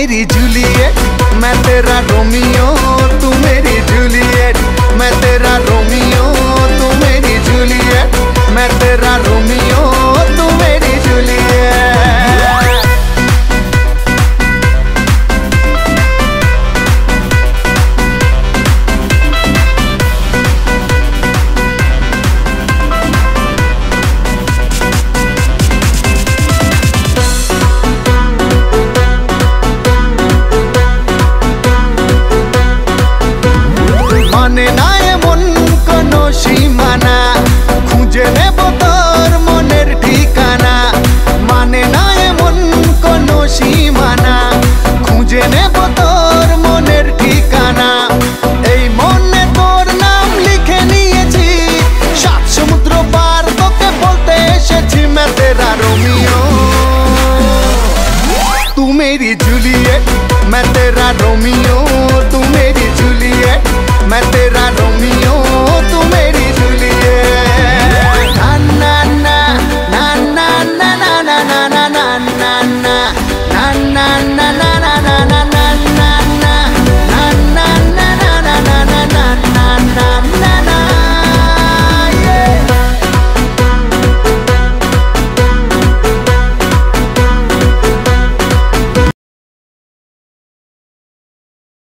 मेरी जूलियट, मैं तेरा रोमियो, तू मेरी जूलियट। मैं तेरा रोमियो, तू मेरी जूलियट। मैं तेरा रोमियो, तू मेरी जूलियट। মানে না এমন কোনো সীমানা, খুঁজে নেব তোর মনের ঠিকানা। মানে না এমন কোনো সীমানা, খুঁজে নেব তোর মনের ঠিকানা। এই মনে তোর নাম লিখে নিয়েছি, সাত সমুদ্র পার তোকে বলতে এসেছি। मैं तेरा रोमियो, तू मेरी जूलियट। मैं तेरा रोमियो, तू मेरी जूलियट। मैं